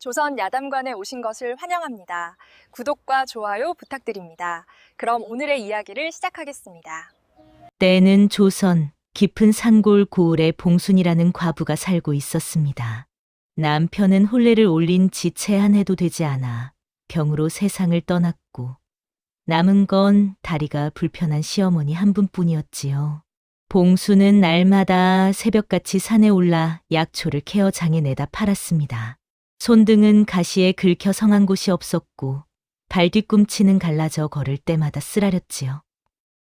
조선 야담관에 오신 것을 환영합니다. 구독과 좋아요 부탁드립니다. 그럼 오늘의 이야기를 시작하겠습니다. 때는 조선 깊은 산골 고을에 봉순이라는 과부가 살고 있었습니다. 남편은 혼례를 올린 지 채 한 해도 되지 않아 병으로 세상을 떠났고 남은 건 다리가 불편한 시어머니 한 분뿐이었지요. 봉수는 날마다 새벽같이 산에 올라 약초를 캐어 장에 내다 팔았습니다. 손등은 가시에 긁혀 성한 곳이 없었고 발 뒤꿈치는 갈라져 걸을 때마다 쓰라렸지요.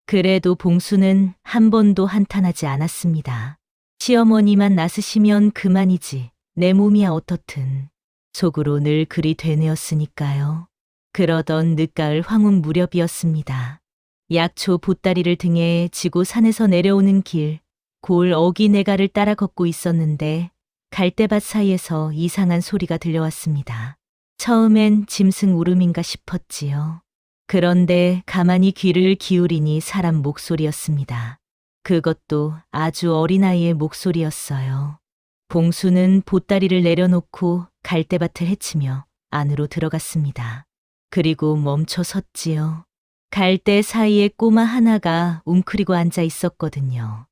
그래도 봉수는 한 번도 한탄하지 않았습니다. 시어머니만 나서시면 그만이지 내 몸이야 어떻든 속으로 늘 그리 되뇌었으니까요. 그러던 늦가을 황혼 무렵이었습니다. 약초 보따리를 등에 지고 산에서 내려오는 길, 고을 어기내가를 따라 걷고 있었는데 갈대밭 사이에서 이상한 소리가 들려왔습니다. 처음엔 짐승 울음인가 싶었지요. 그런데 가만히 귀를 기울이니 사람 목소리였습니다. 그것도 아주 어린아이의 목소리였어요. 봉수는 보따리를 내려놓고 갈대밭을 헤치며 안으로 들어갔습니다. 그리고 멈춰 섰지요. 갈대 사이에 꼬마 하나가 웅크리고 앉아 있었거든요.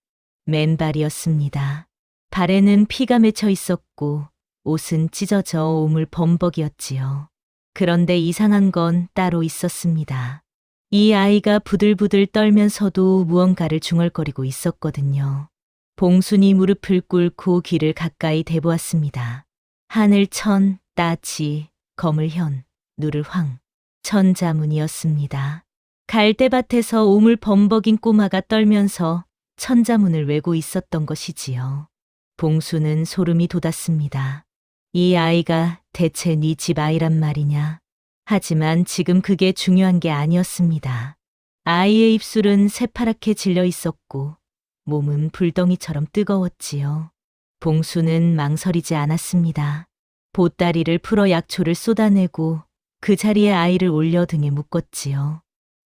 맨발이었습니다. 발에는 피가 맺혀 있었고 옷은 찢어져 오물범벅이었지요. 그런데 이상한 건 따로 있었습니다. 이 아이가 부들부들 떨면서도 무언가를 중얼거리고 있었거든요. 봉순이 무릎을 꿇고 귀를 가까이 대보았습니다. 하늘천, 따지, 거물현, 누를황, 천자문이었습니다. 갈대밭에서 오물범벅인 꼬마가 떨면서 천자문을 외고 있었던 것이지요. 봉수는 소름이 돋았습니다. 이 아이가 대체 네 집 아이란 말이냐? 하지만 지금 그게 중요한 게 아니었습니다. 아이의 입술은 새파랗게 질려 있었고 몸은 불덩이처럼 뜨거웠지요. 봉수는 망설이지 않았습니다. 보따리를 풀어 약초를 쏟아내고 그 자리에 아이를 올려 등에 묶었지요.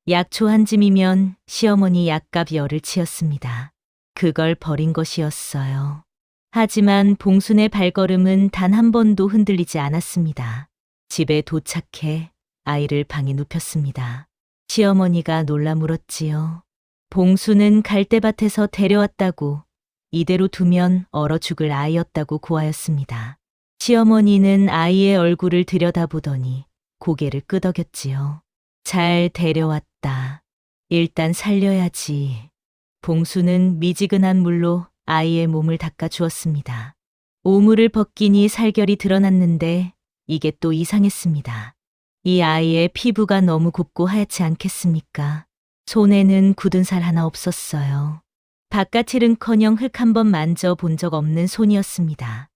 약초 한 짐이면 시어머니 약값 열을 치었습니다. 그걸 버린 것이었어요. 하지만 봉순의 발걸음은 단 한 번도 흔들리지 않았습니다. 집에 도착해 아이를 방에 눕혔습니다. 시어머니가 놀라 물었지요. 봉수는 갈대밭에서 데려왔다고 이대로 두면 얼어 죽을 아이였다고 고하였습니다. 시어머니는 아이의 얼굴을 들여다보더니 고개를 끄덕였지요. 잘 데려왔다. 일단 살려야지. 봉수는 미지근한 물로 아이의 몸을 닦아 주었습니다. 오물을 벗기니 살결이 드러났는데 이게 또 이상했습니다. 이 아이의 피부가 너무 곱고 하얗지 않겠습니까? 손에는 굳은 살 하나 없었어요. 바깥일은커녕 흙 한 번 만져본 적 없는 손이었습니다.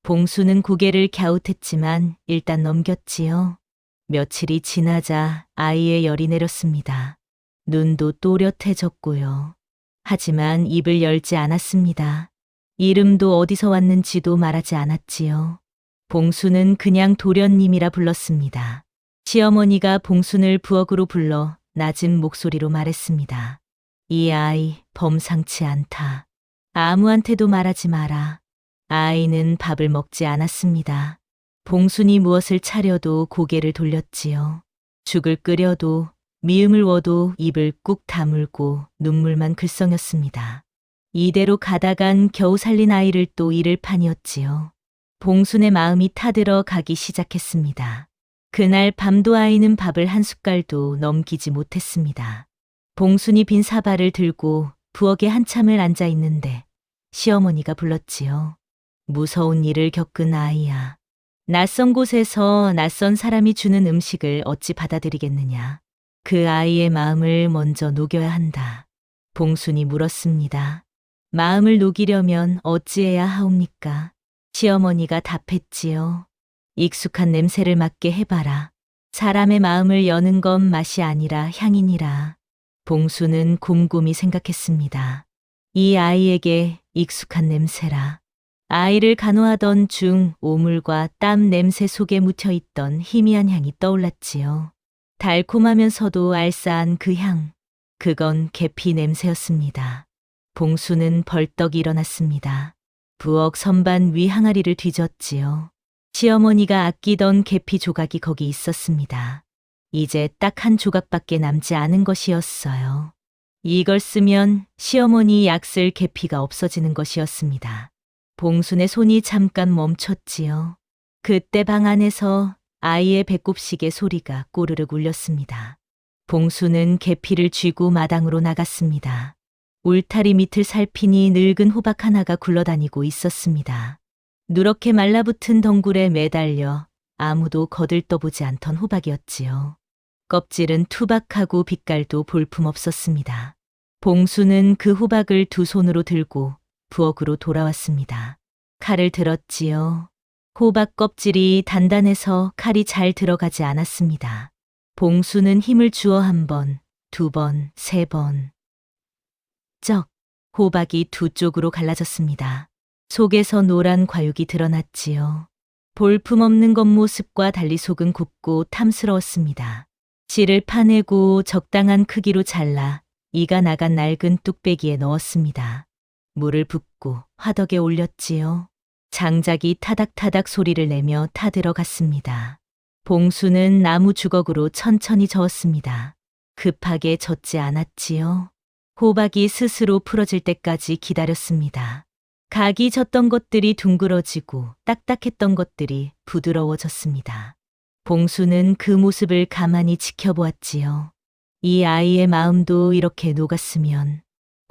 봉수는 고개를 갸웃했지만 일단 넘겼지요. 며칠이 지나자 아이의 열이 내렸습니다. 눈도 또렷해졌고요. 하지만 입을 열지 않았습니다. 이름도 어디서 왔는지도 말하지 않았지요. 봉순은 그냥 도련님이라 불렀습니다. 시어머니가 봉순을 부엌으로 불러 낮은 목소리로 말했습니다. 이 아이 범상치 않다. 아무한테도 말하지 마라. 아이는 밥을 먹지 않았습니다. 봉순이 무엇을 차려도 고개를 돌렸지요. 죽을 끓여도 미음을 워도 입을 꾹 다물고 눈물만 글썽였습니다. 이대로 가다간 겨우 살린 아이를 또 잃을 판이었지요. 봉순의 마음이 타들어 가기 시작했습니다. 그날 밤도 아이는 밥을 한 숟갈도 넘기지 못했습니다. 봉순이 빈 사발을 들고 부엌에 한참을 앉아 있는데 시어머니가 불렀지요. 무서운 일을 겪은 아이야. 낯선 곳에서 낯선 사람이 주는 음식을 어찌 받아들이겠느냐. 그 아이의 마음을 먼저 녹여야 한다. 봉순이 물었습니다. 마음을 녹이려면 어찌해야 하옵니까? 시어머니가 답했지요. 익숙한 냄새를 맡게 해봐라. 사람의 마음을 여는 건 맛이 아니라 향이니라. 봉순은 곰곰이 생각했습니다. 이 아이에게 익숙한 냄새라. 아이를 간호하던 중 오물과 땀 냄새 속에 묻혀있던 희미한 향이 떠올랐지요. 달콤하면서도 알싸한 그 향, 그건 계피 냄새였습니다. 봉수는 벌떡 일어났습니다. 부엌 선반 위 항아리를 뒤졌지요. 시어머니가 아끼던 계피 조각이 거기 있었습니다. 이제 딱 한 조각밖에 남지 않은 것이었어요. 이걸 쓰면 시어머니 약 쓸 계피가 없어지는 것이었습니다. 봉순의 손이 잠깐 멈췄지요. 그때 방 안에서 아이의 배꼽시계 소리가 꼬르륵 울렸습니다. 봉순은 계피를 쥐고 마당으로 나갔습니다. 울타리 밑을 살피니 늙은 호박 하나가 굴러다니고 있었습니다. 누렇게 말라붙은 덩굴에 매달려 아무도 거들떠보지 않던 호박이었지요. 껍질은 투박하고 빛깔도 볼품없었습니다. 봉수는 그 호박을 두 손으로 들고 부엌으로 돌아왔습니다. 칼을 들었지요. 호박 껍질이 단단해서 칼이 잘 들어가지 않았습니다. 봉수는 힘을 주어 한 번, 두 번, 세 번. 쩍! 호박이 두 쪽으로 갈라졌습니다. 속에서 노란 과육이 드러났지요. 볼품없는 겉모습과 달리 속은 굽고 탐스러웠습니다. 씨를 파내고 적당한 크기로 잘라 이가 나간 낡은 뚝배기에 넣었습니다. 물을 붓고 화덕에 올렸지요. 장작이 타닥타닥 소리를 내며 타들어갔습니다. 봉수는 나무 주걱으로 천천히 저었습니다. 급하게 젓지 않았지요. 호박이 스스로 풀어질 때까지 기다렸습니다. 각이 졌던 것들이 둥그러지고 딱딱했던 것들이 부드러워졌습니다. 봉수는 그 모습을 가만히 지켜보았지요. 이 아이의 마음도 이렇게 녹았으면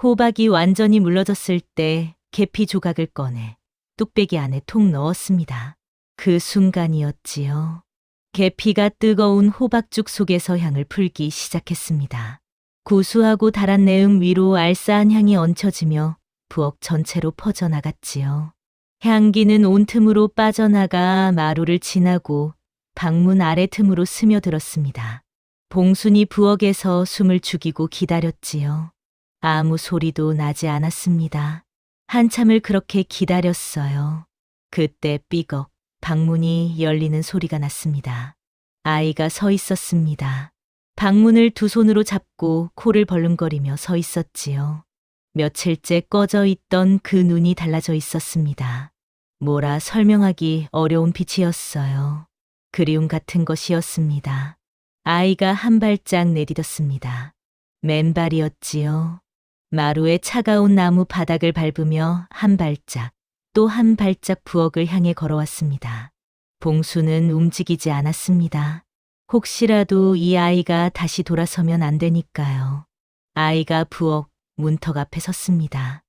호박이 완전히 물러졌을 때 계피 조각을 꺼내 뚝배기 안에 톡 넣었습니다. 그 순간이었지요. 계피가 뜨거운 호박죽 속에서 향을 풀기 시작했습니다. 구수하고 달한 내음 위로 알싸한 향이 얹혀지며 부엌 전체로 퍼져나갔지요. 향기는 온 틈으로 빠져나가 마루를 지나고 방문 아래 틈으로 스며들었습니다. 봉순이 부엌에서 숨을 죽이고 기다렸지요. 아무 소리도 나지 않았습니다. 한참을 그렇게 기다렸어요. 그때 삐걱 방문이 열리는 소리가 났습니다. 아이가 서 있었습니다. 방문을 두 손으로 잡고 코를 벌름거리며 서 있었지요. 며칠째 꺼져 있던 그 눈이 달라져 있었습니다. 뭐라 설명하기 어려운 빛이었어요. 그리움 같은 것이었습니다. 아이가 한 발짝 내디뎠습니다. 맨발이었지요. 마루의 차가운 나무 바닥을 밟으며 한 발짝, 또 한 발짝 부엌을 향해 걸어왔습니다. 봉수는 움직이지 않았습니다. 혹시라도 이 아이가 다시 돌아서면 안 되니까요. 아이가 부엌 문턱 앞에 섰습니다.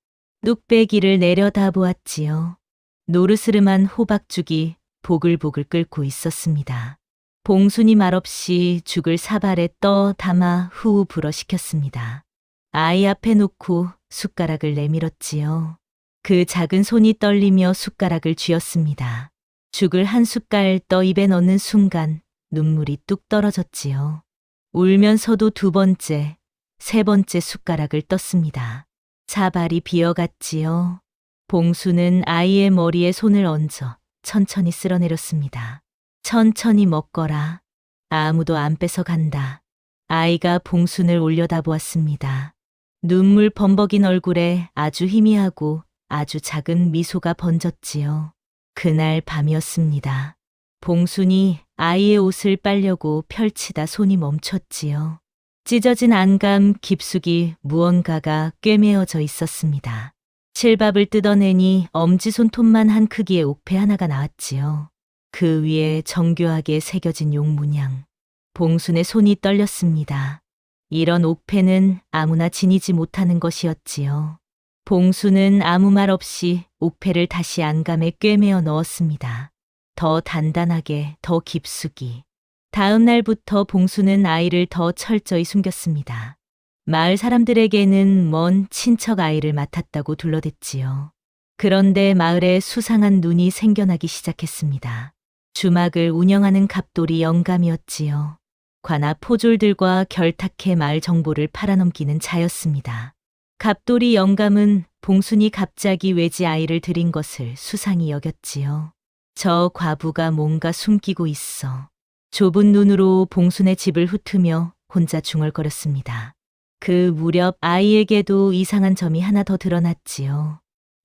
뚝배기를 내려다보았지요. 노르스름한 호박죽이 보글보글 끓고 있었습니다. 봉순이 말없이 죽을 사발에 떠 담아 후후 불어식혔습니다. 아이 앞에 놓고 숟가락을 내밀었지요. 그 작은 손이 떨리며 숟가락을 쥐었습니다. 죽을 한 숟갈 떠 입에 넣는 순간 눈물이 뚝 떨어졌지요. 울면서도 두 번째, 세 번째 숟가락을 떴습니다. 사발이 비어갔지요. 봉수는 아이의 머리에 손을 얹어 천천히 쓸어내렸습니다. 천천히 먹거라. 아무도 안 뺏어간다. 아이가 봉순을 올려다보았습니다. 눈물 범벅인 얼굴에 아주 희미하고 아주 작은 미소가 번졌지요. 그날 밤이었습니다. 봉순이 아이의 옷을 빨려고 펼치다 손이 멈췄지요. 찢어진 안감 깊숙이 무언가가 꿰매어져 있었습니다. 칠밥을 뜯어내니 엄지손톱만 한 크기의 옥패 하나가 나왔지요. 그 위에 정교하게 새겨진 용문양. 봉순의 손이 떨렸습니다. 이런 옥패는 아무나 지니지 못하는 것이었지요. 봉순은 아무 말 없이 옥패를 다시 안감에 꿰매어 넣었습니다. 더 단단하게, 더 깊숙이. 다음 날부터 봉순은 아이를 더 철저히 숨겼습니다. 마을 사람들에게는 먼 친척 아이를 맡았다고 둘러댔지요. 그런데 마을에 수상한 눈이 생겨나기 시작했습니다. 주막을 운영하는 갑돌이 영감이었지요. 관아 포졸들과 결탁해 마을 정보를 팔아넘기는 자였습니다. 갑돌이 영감은 봉순이 갑자기 외지 아이를 들인 것을 수상히 여겼지요. 저 과부가 뭔가 숨기고 있어. 좁은 눈으로 봉순의 집을 훑으며 혼자 중얼거렸습니다. 그 무렵 아이에게도 이상한 점이 하나 더 드러났지요.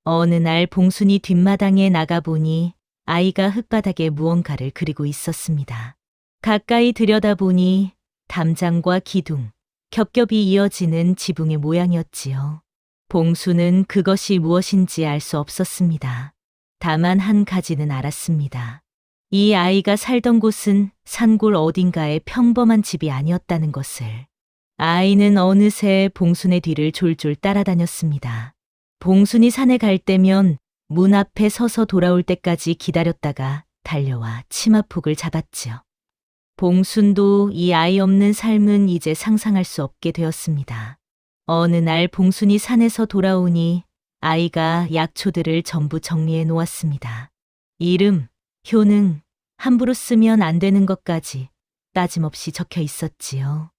어느 날 봉순이 뒷마당에 나가보니 아이가 흙바닥에 무언가를 그리고 있었습니다. 가까이 들여다보니 담장과 기둥, 겹겹이 이어지는 지붕의 모양이었지요. 봉수는 그것이 무엇인지 알 수 없었습니다. 다만 한 가지는 알았습니다. 이 아이가 살던 곳은 산골 어딘가의 평범한 집이 아니었다는 것을. 아이는 어느새 봉순의 뒤를 졸졸 따라다녔습니다. 봉순이 산에 갈 때면 문 앞에 서서 돌아올 때까지 기다렸다가 달려와 치마폭을 잡았지요. 봉순도 이 아이 없는 삶은 이제 상상할 수 없게 되었습니다. 어느 날 봉순이 산에서 돌아오니 아이가 약초들을 전부 정리해 놓았습니다. 이름, 효능, 함부로 쓰면 안 되는 것까지 따짐없이 적혀 있었지요.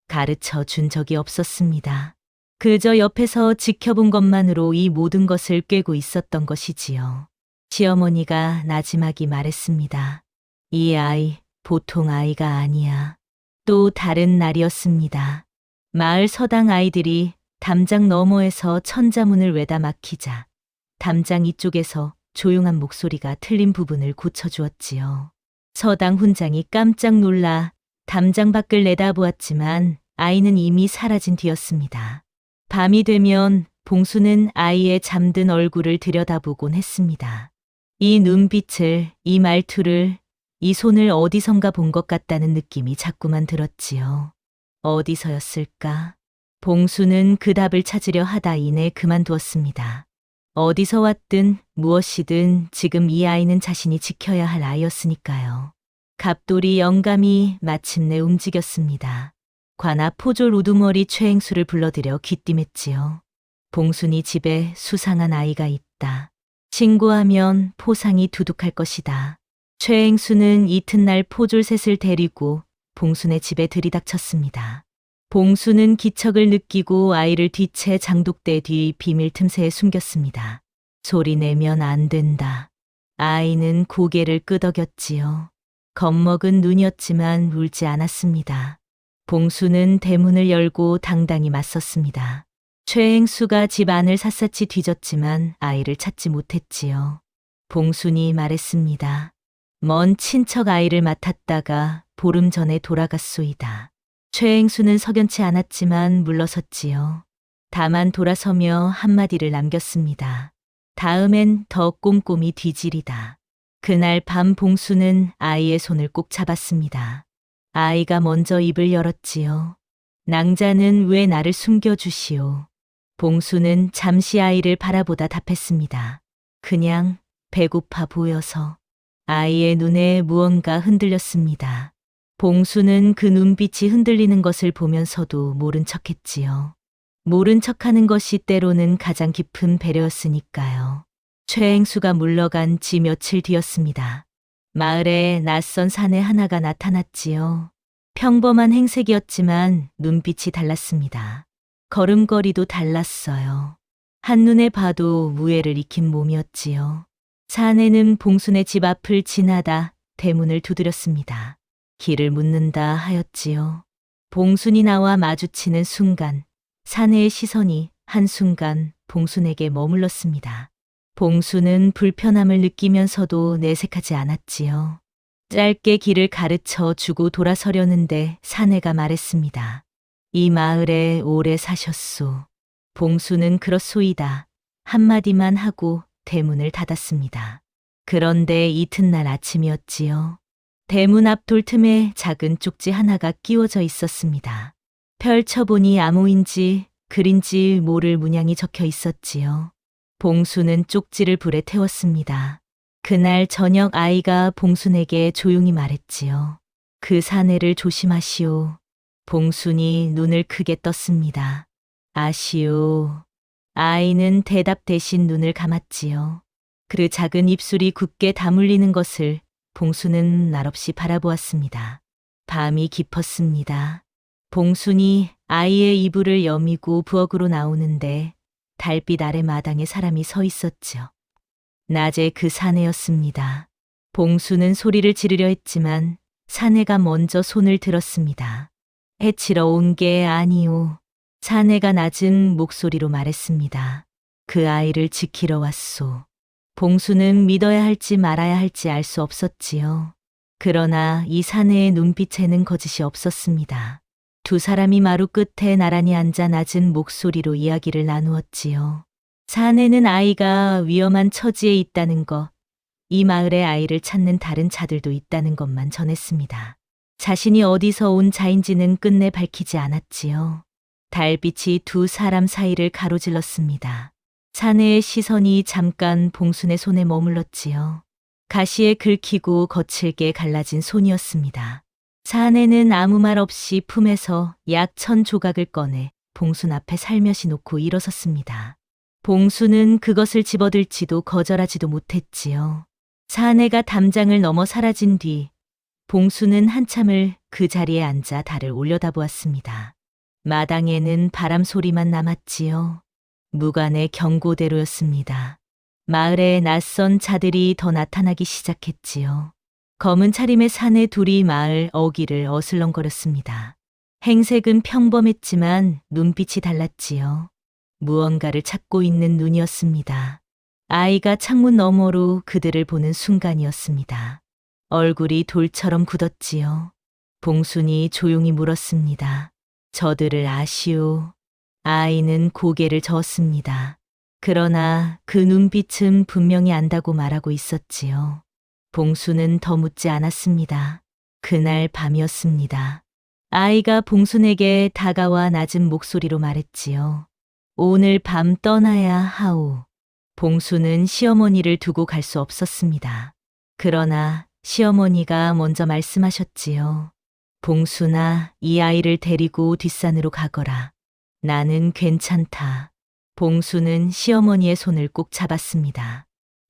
가르쳐 준 적이 없었습니다. 그저 옆에서 지켜본 것만으로 이 모든 것을 꿰고 있었던 것이지요. 시어머니가 나지막이 말했습니다. 이 아이, 보통 아이가 아니야. 또 다른 날이었습니다. 마을 서당 아이들이 담장 너머에서 천자문을 외다 막히자 담장 이쪽에서 조용한 목소리가 틀린 부분을 고쳐주었지요. 서당 훈장이 깜짝 놀라 담장 밖을 내다보았지만 아이는 이미 사라진 뒤였습니다. 밤이 되면 봉수는 아이의 잠든 얼굴을 들여다보곤 했습니다. 이 눈빛을, 이 말투를, 이 손을 어디선가 본 것 같다는 느낌이 자꾸만 들었지요. 어디서였을까? 봉수는 그 답을 찾으려 하다 이내 그만두었습니다. 어디서 왔든 무엇이든 지금 이 아이는 자신이 지켜야 할 아이였으니까요. 갑돌이 영감이 마침내 움직였습니다. 관아 포졸 우두머리 최행수를 불러들여 귀띔했지요. 봉순이 집에 수상한 아이가 있다. 신고하면 포상이 두둑할 것이다. 최행수는 이튿날 포졸 셋을 데리고 봉순의 집에 들이닥쳤습니다. 봉순은 기척을 느끼고 아이를 뒤채 장독대 뒤 비밀 틈새에 숨겼습니다. 소리 내면 안 된다. 아이는 고개를 끄덕였지요. 겁먹은 눈이었지만 울지 않았습니다. 봉수는 대문을 열고 당당히 맞섰습니다. 최행수가 집 안을 샅샅이 뒤졌지만 아이를 찾지 못했지요. 봉순이 말했습니다. 먼 친척 아이를 맡았다가 보름 전에 돌아갔소이다. 최행수는 석연치 않았지만 물러섰지요. 다만 돌아서며 한마디를 남겼습니다. 다음엔 더 꼼꼼히 뒤지리다. 그날 밤 봉수는 아이의 손을 꼭 잡았습니다. 아이가 먼저 입을 열었지요. 낭자는 왜 나를 숨겨주시오. 봉수는 잠시 아이를 바라보다 답했습니다. 그냥 배고파 보여서. 아이의 눈에 무언가 흔들렸습니다. 봉수는 그 눈빛이 흔들리는 것을 보면서도 모른 척했지요. 모른 척하는 것이 때로는 가장 깊은 배려였으니까요. 최행수가 물러간 지 며칠 뒤였습니다. 마을에 낯선 사내 하나가 나타났지요. 평범한 행색이었지만 눈빛이 달랐습니다. 걸음걸이도 달랐어요. 한눈에 봐도 무예를 익힌 몸이었지요. 사내는 봉순의 집 앞을 지나다 대문을 두드렸습니다. 길을 묻는다 하였지요. 봉순이 나와 마주치는 순간 사내의 시선이 한순간 봉순에게 머물렀습니다. 봉순은 불편함을 느끼면서도 내색하지 않았지요. 짧게 길을 가르쳐 주고 돌아서려는데 사내가 말했습니다. 이 마을에 오래 사셨소. 봉순은 그렇소이다. 한마디만 하고 대문을 닫았습니다. 그런데 이튿날 아침이었지요. 대문 앞 돌틈에 작은 쪽지 하나가 끼워져 있었습니다. 펼쳐보니 암호인지 글인지 모를 문양이 적혀 있었지요. 봉순은 쪽지를 불에 태웠습니다. 그날 저녁 아이가 봉순에게 조용히 말했지요. 그 사내를 조심하시오. 봉순이 눈을 크게 떴습니다. 아시오. 아이는 대답 대신 눈을 감았지요. 그 작은 입술이 굳게 다물리는 것을 봉순은 날없이 바라보았습니다. 밤이 깊었습니다. 봉순이 아이의 이불을 여미고 부엌으로 나오는데 달빛 아래 마당에 사람이 서 있었죠. 낮에 그 사내였습니다. 봉순은 소리를 지르려 했지만 사내가 먼저 손을 들었습니다. 해치러 온 게 아니오. 사내가 낮은 목소리로 말했습니다. 그 아이를 지키러 왔소. 봉수는 믿어야 할지 말아야 할지 알 수 없었지요. 그러나 이 사내의 눈빛에는 거짓이 없었습니다. 두 사람이 마루 끝에 나란히 앉아 낮은 목소리로 이야기를 나누었지요. 사내는 아이가 위험한 처지에 있다는 것, 이 마을에 아이를 찾는 다른 자들도 있다는 것만 전했습니다. 자신이 어디서 온 자인지는 끝내 밝히지 않았지요. 달빛이 두 사람 사이를 가로질렀습니다. 사내의 시선이 잠깐 봉순의 손에 머물렀지요. 가시에 긁히고 거칠게 갈라진 손이었습니다. 사내는 아무 말 없이 품에서 약 1000조각을 꺼내 봉순 앞에 살며시 놓고 일어섰습니다. 봉순은 그것을 집어들지도 거절하지도 못했지요. 사내가 담장을 넘어 사라진 뒤 봉순은 한참을 그 자리에 앉아 달을 올려다보았습니다. 마당에는 바람 소리만 남았지요. 무관의 경고대로였습니다. 마을에 낯선 자들이 더 나타나기 시작했지요. 검은 차림의 사내 둘이 마을 어귀를 어슬렁거렸습니다. 행색은 평범했지만 눈빛이 달랐지요. 무언가를 찾고 있는 눈이었습니다. 아이가 창문 너머로 그들을 보는 순간이었습니다. 얼굴이 돌처럼 굳었지요. 봉순이 조용히 물었습니다. 저들을 아시오? 아이는 고개를 저었습니다. 그러나 그 눈빛은 분명히 안다고 말하고 있었지요. 봉순은 더 묻지 않았습니다. 그날 밤이었습니다. 아이가 봉순에게 다가와 낮은 목소리로 말했지요. 오늘 밤 떠나야 하오. 봉순은 시어머니를 두고 갈 수 없었습니다. 그러나 시어머니가 먼저 말씀하셨지요. 봉순아, 이 아이를 데리고 뒷산으로 가거라. 나는 괜찮다. 봉순은 시어머니의 손을 꼭 잡았습니다.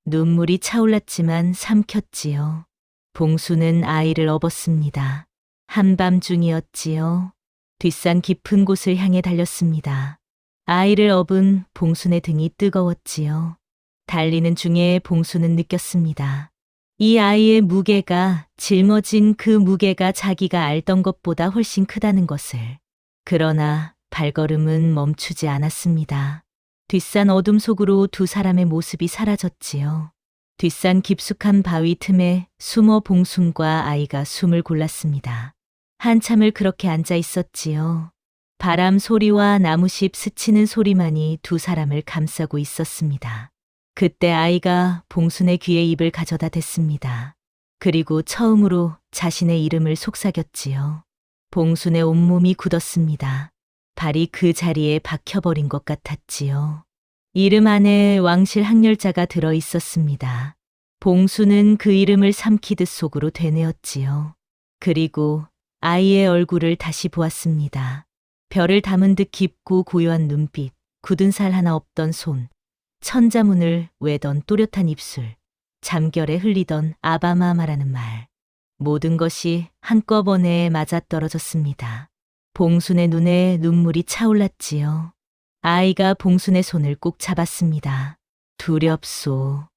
눈물이 차올랐지만 삼켰지요. 봉순은 아이를 업었습니다. 한밤중이었지요. 뒷산 깊은 곳을 향해 달렸습니다. 아이를 업은 봉순의 등이 뜨거웠지요. 달리는 중에 봉순은 느꼈습니다. 이 아이의 무게가, 짊어진 그 무게가 자기가 알던 것보다 훨씬 크다는 것을. 그러나 발걸음은 멈추지 않았습니다. 뒷산 어둠 속으로 두 사람의 모습이 사라졌지요. 뒷산 깊숙한 바위 틈에 숨어 봉순과 아이가 숨을 골랐습니다. 한참을 그렇게 앉아 있었지요. 바람 소리와 나무잎 스치는 소리만이 두 사람을 감싸고 있었습니다. 그때 아이가 봉순의 귀에 입을 가져다 댔습니다. 그리고 처음으로 자신의 이름을 속삭였지요. 봉순의 온몸이 굳었습니다. 발이 그 자리에 박혀버린 것 같았지요. 이름 안에 왕실 학렬자가 들어 있었습니다. 봉순은 그 이름을 삼키듯 속으로 되뇌었지요. 그리고 아이의 얼굴을 다시 보았습니다. 별을 담은 듯 깊고 고요한 눈빛, 굳은 살 하나 없던 손, 천자문을 외던 또렷한 입술, 잠결에 흘리던 아바마마라는 말. 모든 것이 한꺼번에 맞아떨어졌습니다. 봉순의 눈에 눈물이 차올랐지요. 아이가 봉순의 손을 꼭 잡았습니다. 두렵소.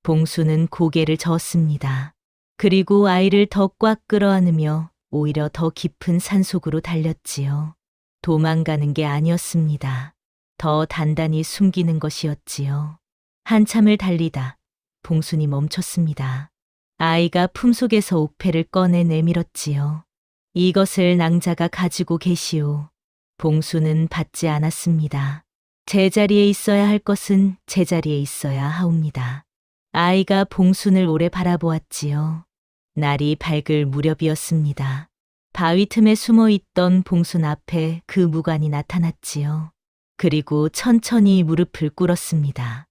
봉순은 고개를 저었습니다. 그리고 아이를 더 꽉 끌어안으며 오히려 더 깊은 산속으로 달렸지요. 도망가는 게 아니었습니다. 더 단단히 숨기는 것이었지요. 한참을 달리다 봉순이 멈췄습니다. 아이가 품속에서 옥패를 꺼내 내밀었지요. 이것을 낭자가 가지고 계시오. 봉순은 받지 않았습니다. 제자리에 있어야 할 것은 제자리에 있어야 하옵니다. 아이가 봉순을 오래 바라보았지요. 날이 밝을 무렵이었습니다. 바위 틈에 숨어 있던 봉순 앞에 그 무관이 나타났지요. 그리고 천천히 무릎을 꿇었습니다.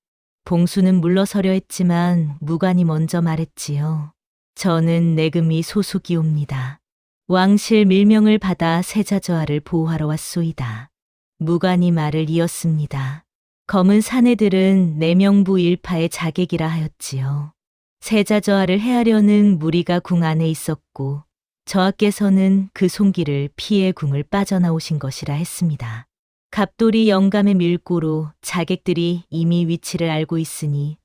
봉순은 물러서려 했지만 무관이 먼저 말했지요. 저는 내금이 소속이옵니다. 왕실 밀명을 받아 세자저하를 보호하러 왔소이다. 무관이 말을 이었습니다. 검은 사내들은 내명부 일파의 자객이라 하였지요. 세자저하를 해하려는 무리가 궁 안에 있었고 저하께서는 그 손길을 피해 궁을 빠져나오신 것이라 했습니다. 갑돌이 영감의 밀고로 자객들이 이미 위치를 알고 있으니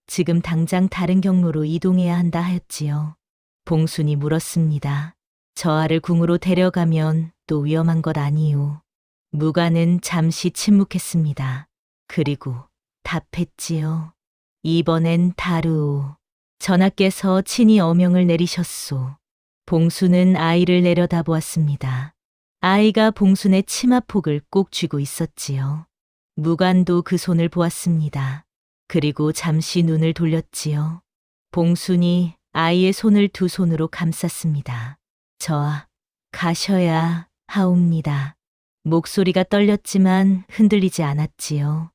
지금 당장 다른 경로로 이동해야 한다 하였지요. 봉순이 물었습니다. 저하를 궁으로 데려가면 또 위험한 것 아니요. 무관은 잠시 침묵했습니다. 그리고 답했지요. 이번엔 다르오. 전하께서 친히 어명을 내리셨소. 봉수는 아이를 내려다보았습니다. 아이가 봉순의 치마폭을 꼭 쥐고 있었지요. 무관도 그 손을 보았습니다. 그리고 잠시 눈을 돌렸지요. 봉순이 아이의 손을 두 손으로 감쌌습니다. 가셔야 하옵니다. 목소리가 떨렸지만 흔들리지 않았지요.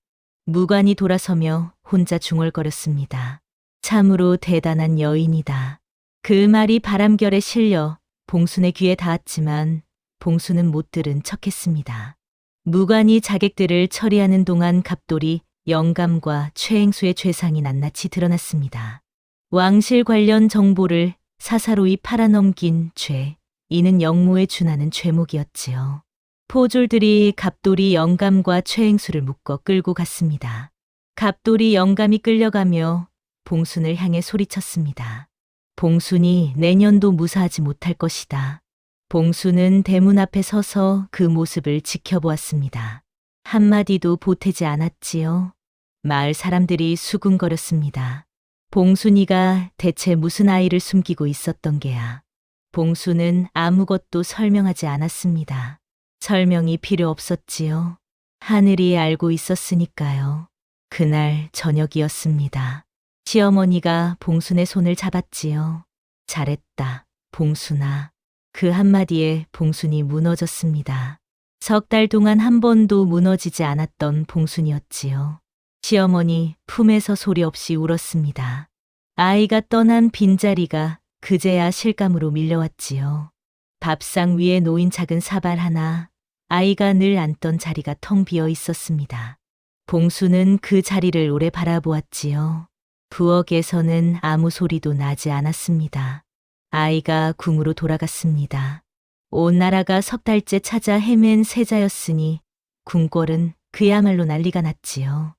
무관이 돌아서며 혼자 중얼거렸습니다. 참으로 대단한 여인이다. 그 말이 바람결에 실려 봉순의 귀에 닿았지만 봉순은 못 들은 척했습니다. 무관이 자객들을 처리하는 동안 갑돌이 영감과 최행수의 죄상이 낱낱이 드러났습니다. 왕실 관련 정보를 사사로이 팔아넘긴 죄, 이는 영모에 준하는 죄목이었지요. 포졸들이 갑돌이 영감과 최행수를 묶어 끌고 갔습니다. 갑돌이 영감이 끌려가며 봉순을 향해 소리쳤습니다. 봉순이 내년도 무사하지 못할 것이다. 봉순은 대문 앞에 서서 그 모습을 지켜보았습니다. 한마디도 보태지 않았지요. 마을 사람들이 수군거렸습니다. 봉순이가 대체 무슨 아이를 숨기고 있었던 게야. 봉순은 아무것도 설명하지 않았습니다. 설명이 필요 없었지요. 하늘이 알고 있었으니까요. 그날 저녁이었습니다. 시어머니가 봉순의 손을 잡았지요. 잘했다, 봉순아. 그 한마디에 봉순이 무너졌습니다. 석 달 동안 한 번도 무너지지 않았던 봉순이었지요. 시어머니 품에서 소리 없이 울었습니다. 아이가 떠난 빈자리가 그제야 실감으로 밀려왔지요. 밥상 위에 놓인 작은 사발 하나, 아이가 늘 앉던 자리가 텅 비어 있었습니다. 봉수는 그 자리를 오래 바라보았지요. 부엌에서는 아무 소리도 나지 않았습니다. 아이가 궁으로 돌아갔습니다. 온 나라가 석 달째 찾아 헤맨 세자였으니 궁궐은 그야말로 난리가 났지요.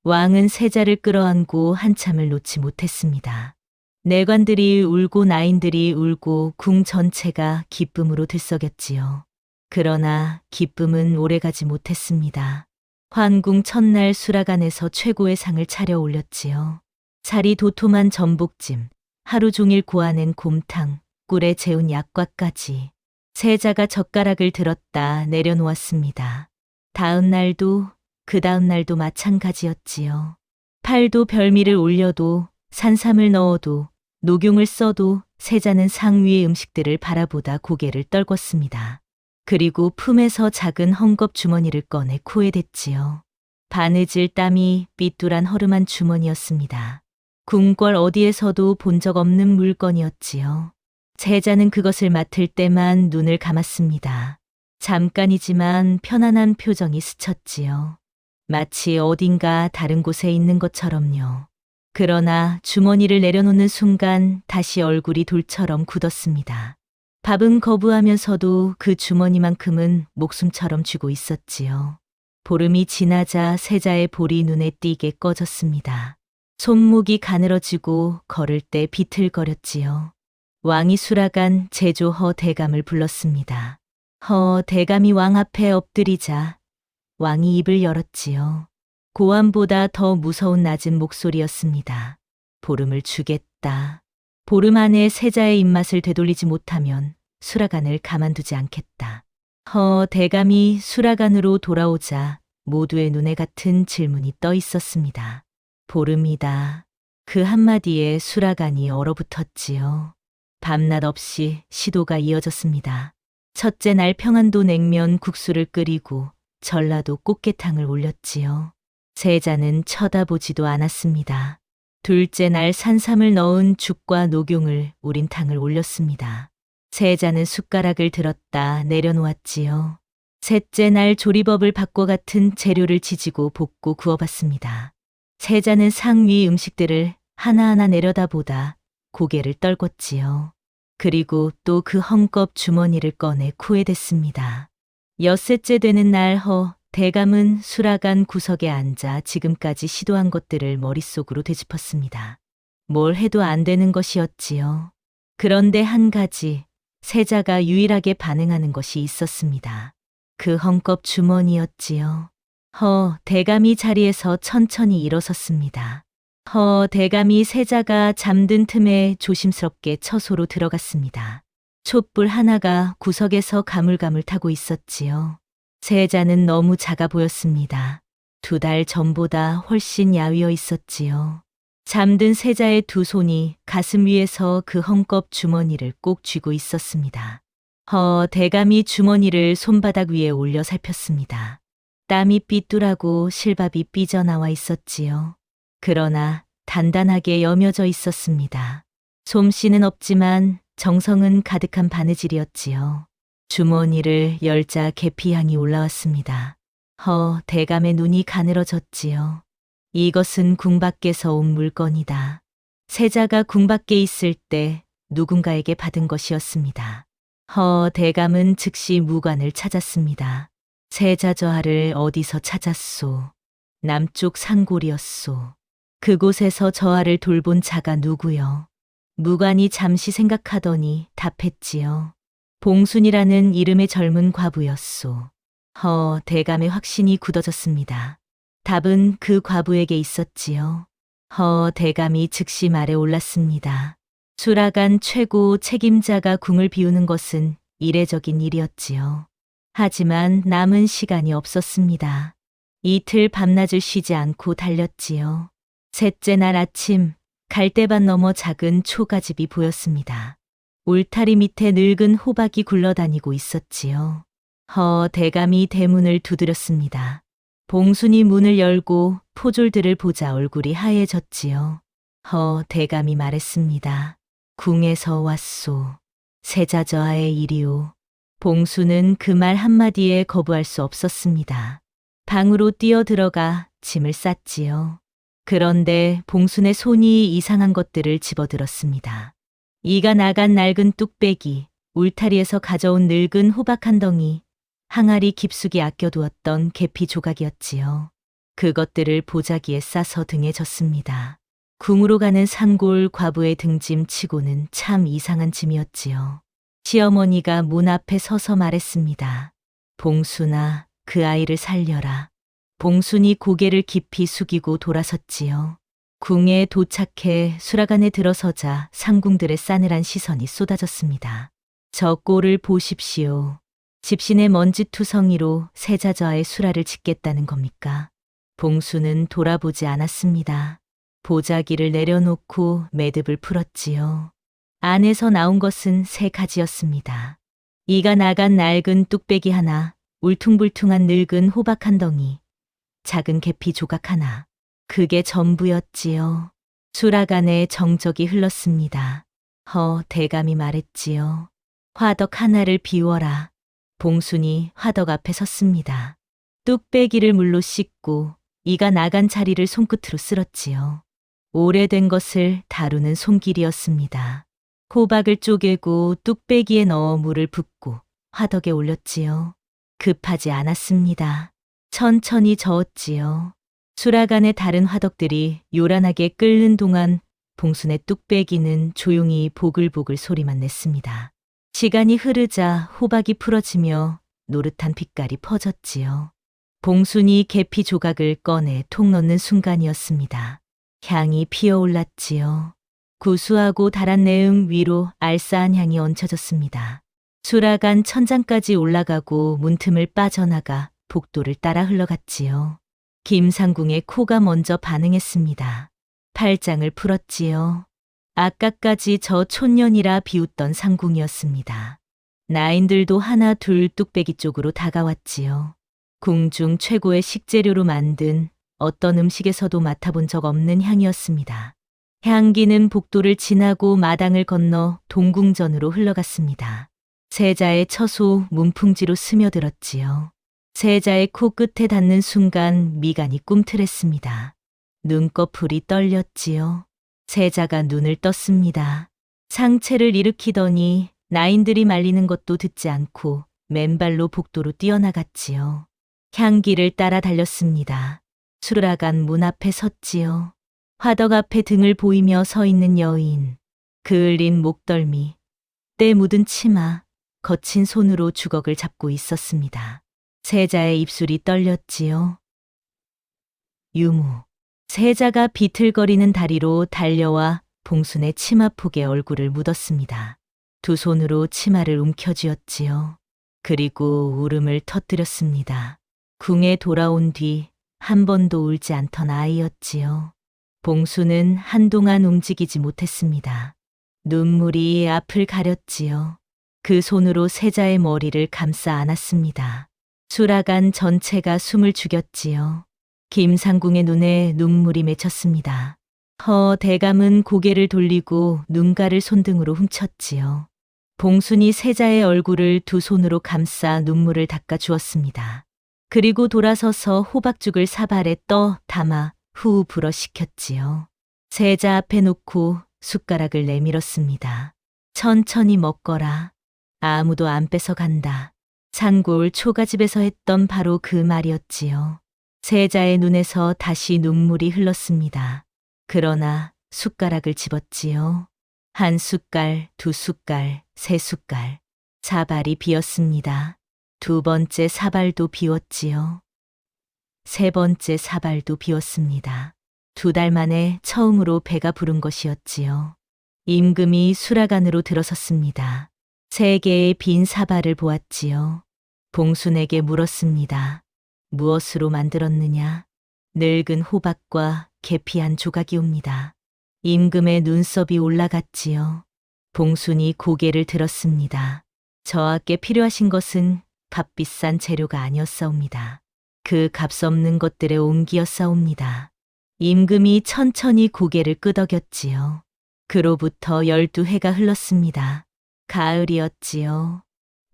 왕은 세자를 끌어안고 한참을 놓지 못했습니다. 내관들이 울고 나인들이 울고 궁 전체가 기쁨으로 들썩였지요. 그러나 기쁨은 오래가지 못했습니다. 환궁 첫날 수라간에서 최고의 상을 차려 올렸지요. 살이 도톰한 전복찜, 하루 종일 고아낸 곰탕, 꿀에 재운 약과까지. 세자가 젓가락을 들었다 내려놓았습니다. 다음 날도 그 다음 날도 마찬가지였지요. 팔도 별미를 올려도 산삼을 넣어도 녹용을 써도 세자는 상 위의 음식들을 바라보다 고개를 떨궜습니다. 그리고 품에서 작은 헝겊 주머니를 꺼내 코에 댔지요. 바느질 땀이 삐뚤한 허름한 주머니였습니다. 궁궐 어디에서도 본 적 없는 물건이었지요. 세자는 그것을 맡을 때만 눈을 감았습니다. 잠깐이지만 편안한 표정이 스쳤지요. 마치 어딘가 다른 곳에 있는 것처럼요. 그러나 주머니를 내려놓는 순간 다시 얼굴이 돌처럼 굳었습니다. 밥은 거부하면서도 그 주머니만큼은 목숨처럼 쥐고 있었지요. 보름이 지나자 세자의 볼이 눈에 띄게 꺼졌습니다. 손목이 가늘어지고 걸을 때 비틀거렸지요. 왕이 수라간 제조 허 대감을 불렀습니다. 허 대감이 왕 앞에 엎드리자 왕이 입을 열었지요. 고함보다 더 무서운 낮은 목소리였습니다. 보름을 주겠다. 보름 안에 세자의 입맛을 되돌리지 못하면 수라간을 가만두지 않겠다. 허 대감이 수라간으로 돌아오자 모두의 눈에 같은 질문이 떠 있었습니다. 보름이다. 그 한마디에 수라간이 얼어붙었지요. 밤낮 없이 시도가 이어졌습니다. 첫째 날 평안도 냉면 국수를 끓이고 전라도 꽃게탕을 올렸지요. 세자는 쳐다보지도 않았습니다. 둘째 날 산삼을 넣은 죽과 녹용을 우린 탕을 올렸습니다. 세자는 숟가락을 들었다 내려놓았지요. 셋째 날 조리법을 바꿔 같은 재료를 지지고 볶고 구워봤습니다. 세자는 상 위 음식들을 하나하나 내려다보다 고개를 떨궜지요. 그리고 또 그 헝겊 주머니를 꺼내 코에 댔습니다. 엿새째 되는 날 허 대감은 수라간 구석에 앉아 지금까지 시도한 것들을 머릿속으로 되짚었습니다. 뭘 해도 안 되는 것이었지요. 그런데 한 가지 세자가 유일하게 반응하는 것이 있었습니다. 그 헝겊 주머니였지요. 허 대감이 자리에서 천천히 일어섰습니다. 대감이 세자가 잠든 틈에 조심스럽게 처소로 들어갔습니다. 촛불 하나가 구석에서 가물가물 타고 있었지요. 세자는 너무 작아 보였습니다. 2달 전보다 훨씬 야위어 있었지요. 잠든 세자의 2 손이 가슴 위에서 그 헝겊 주머니를 꼭 쥐고 있었습니다. 대감이 주머니를 손바닥 위에 올려 살폈습니다. 땀이 삐뚤하고 실밥이 삐져나와 있었지요. 그러나 단단하게 여며져 있었습니다. 솜씨는 없지만 정성은 가득한 바느질이었지요. 주머니를 열자 계피향이 올라왔습니다. 대감의 눈이 가늘어졌지요. 이것은 궁 밖에서 온 물건이다. 세자가 궁 밖에 있을 때 누군가에게 받은 것이었습니다. 대감은 즉시 무관을 찾았습니다. 세자 저하를 어디서 찾았소? 남쪽 산골이었소. 그곳에서 저하를 돌본 자가 누구요? 무관이 잠시 생각하더니 답했지요. 봉순이라는 이름의 젊은 과부였소. 대감의 확신이 굳어졌습니다. 답은 그 과부에게 있었지요. 대감이 즉시 말에 올랐습니다. 수라간 최고 책임자가 궁을 비우는 것은 이례적인 일이었지요. 하지만 남은 시간이 없었습니다. 이틀 밤낮을 쉬지 않고 달렸지요. 셋째 날 아침 갈대밭 너머 작은 초가집이 보였습니다. 울타리 밑에 늙은 호박이 굴러다니고 있었지요. 대감이 대문을 두드렸습니다. 봉순이 문을 열고 포졸들을 보자 얼굴이 하얘졌지요. 대감이 말했습니다. 궁에서 왔소. 세자저하의 일이오. 봉순은 그 말 한마디에 거부할 수 없었습니다. 방으로 뛰어들어가 짐을 쌌지요. 그런데 봉순의 손이 이상한 것들을 집어들었습니다. 이가 나간 낡은 뚝배기, 울타리에서 가져온 늙은 호박 한 덩이, 항아리 깊숙이 아껴두었던 계피 조각이었지요. 그것들을 보자기에 싸서 등에 졌습니다. 궁으로 가는 산골 과부의 등짐 치고는 참 이상한 짐이었지요. 시어머니가 문 앞에 서서 말했습니다. 봉순아, 그 아이를 살려라. 봉순이 고개를 깊이 숙이고 돌아섰지요. 궁에 도착해 수라간에 들어서자 상궁들의 싸늘한 시선이 쏟아졌습니다. 저 꼴을 보십시오. 집신의 먼지투성이로 세자저하의 수라를 짓겠다는 겁니까? 봉순은 돌아보지 않았습니다. 보자기를 내려놓고 매듭을 풀었지요. 안에서 나온 것은 3가지였습니다. 이가 나간 낡은 뚝배기 하나, 울퉁불퉁한 늙은 호박 한 덩이, 작은 계피 조각 하나. 그게 전부였지요. 수라간에 정적이 흘렀습니다. 대감이 말했지요. 화덕 하나를 비워라. 봉순이 화덕 앞에 섰습니다. 뚝배기를 물로 씻고 이가 나간 자리를 손끝으로 쓸었지요. 오래된 것을 다루는 손길이었습니다. 호박을 쪼개고 뚝배기에 넣어 물을 붓고 화덕에 올렸지요. 급하지 않았습니다. 천천히 저었지요. 수라간의 다른 화덕들이 요란하게 끓는 동안 봉순의 뚝배기는 조용히 보글보글 소리만 냈습니다. 시간이 흐르자 호박이 풀어지며 노릇한 빛깔이 퍼졌지요. 봉순이 계피 조각을 꺼내 통 넣는 순간이었습니다. 향이 피어올랐지요. 구수하고 달한 내음 위로 알싸한 향이 얹혀졌습니다. 수라간 천장까지 올라가고 문틈을 빠져나가 복도를 따라 흘러갔지요. 김상궁의 코가 먼저 반응했습니다. 팔짱을 풀었지요. 아까까지 저 촌년이라 비웃던 상궁이었습니다. 나인들도 하나 둘 뚝배기 쪽으로 다가왔지요. 궁중 최고의 식재료로 만든 어떤 음식에서도 맡아본 적 없는 향이었습니다. 향기는 복도를 지나고 마당을 건너 동궁전으로 흘러갔습니다. 세자의 처소 문풍지로 스며들었지요. 세자의 코끝에 닿는 순간 미간이 꿈틀했습니다. 눈꺼풀이 떨렸지요. 세자가 눈을 떴습니다. 상체를 일으키더니 나인들이 말리는 것도 듣지 않고 맨발로 복도로 뛰어나갔지요. 향기를 따라 달렸습니다. 수라간 문 앞에 섰지요. 화덕 앞에 등을 보이며 서 있는 여인. 그을린 목덜미, 때 묻은 치마, 거친 손으로 주걱을 잡고 있었습니다. 세자의 입술이 떨렸지요. 유무. 세자가 비틀거리는 다리로 달려와 봉순의 치마폭에 얼굴을 묻었습니다. 두 손으로 치마를 움켜쥐었지요. 그리고 울음을 터뜨렸습니다. 궁에 돌아온 뒤 한 번도 울지 않던 아이였지요. 봉수는 한동안 움직이지 못했습니다. 눈물이 앞을 가렸지요. 그 손으로 세자의 머리를 감싸 안았습니다. 수라간 전체가 숨을 죽였지요. 김상궁의 눈에 눈물이 맺혔습니다. 대감은 고개를 돌리고 눈가를 손등으로 훔쳤지요. 봉순이 세자의 얼굴을 두 손으로 감싸 눈물을 닦아 주었습니다. 그리고 돌아서서 호박죽을 사발에 떠 담아 후 불어 식혔지요. 세자 앞에 놓고 숟가락을 내밀었습니다. 천천히 먹거라. 아무도 안 뺏어간다. 산골 초가집에서 했던 바로 그 말이었지요. 세자의 눈에서 다시 눈물이 흘렀습니다. 그러나 숟가락을 집었지요. 한 숟갈, 두 숟갈, 세 숟갈. 사발이 비었습니다. 두 번째 사발도 비웠지요. 세 번째 사발도 비웠습니다. 2달 만에 처음으로 배가 부른 것이었지요. 임금이 수라간으로 들어섰습니다. 3개의 빈 사발을 보았지요. 봉순에게 물었습니다. 무엇으로 만들었느냐? 늙은 호박과 계피한 조각이옵니다. 임금의 눈썹이 올라갔지요. 봉순이 고개를 들었습니다. 저하께 필요하신 것은 값비싼 재료가 아니었사옵니다. 그 값없는 것들의 옹기였사옵니다. 임금이 천천히 고개를 끄덕였지요. 그로부터 12해가 흘렀습니다. 가을이었지요.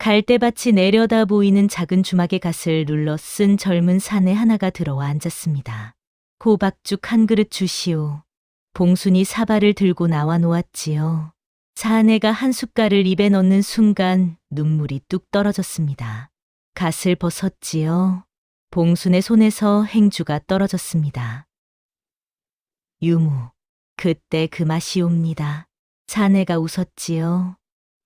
갈대밭이 내려다 보이는 작은 주막의 갓을 눌러 쓴 젊은 사내 하나가 들어와 앉았습니다. 호박죽 한 그릇 주시오. 봉순이 사발을 들고 나와 놓았지요. 사내가 한 숟갈을 입에 넣는 순간 눈물이 뚝 떨어졌습니다. 갓을 벗었지요. 봉순의 손에서 행주가 떨어졌습니다. 유무, 그때 그 맛이옵니다. 사내가 웃었지요.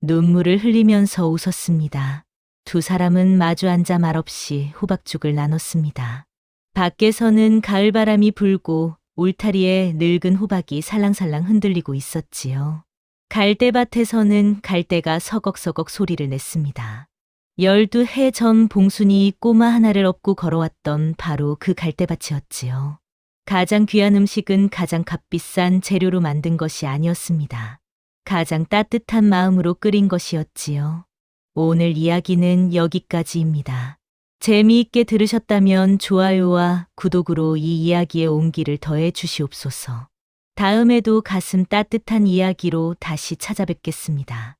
눈물을 흘리면서 웃었습니다. 두 사람은 마주 앉아 말없이 호박죽을 나눴습니다. 밖에서는 가을바람이 불고 울타리에 늙은 호박이 살랑살랑 흔들리고 있었지요. 갈대밭에서는 갈대가 서걱서걱 소리를 냈습니다. 12해 전 봉순이 꼬마 하나를 업고 걸어왔던 바로 그 갈대밭이었지요. 가장 귀한 음식은 가장 값비싼 재료로 만든 것이 아니었습니다. 가장 따뜻한 마음으로 끓인 것이었지요. 오늘 이야기는 여기까지입니다. 재미있게 들으셨다면 좋아요와 구독으로 이 이야기의 온기를 더해 주시옵소서. 다음에도 가슴 따뜻한 이야기로 다시 찾아뵙겠습니다.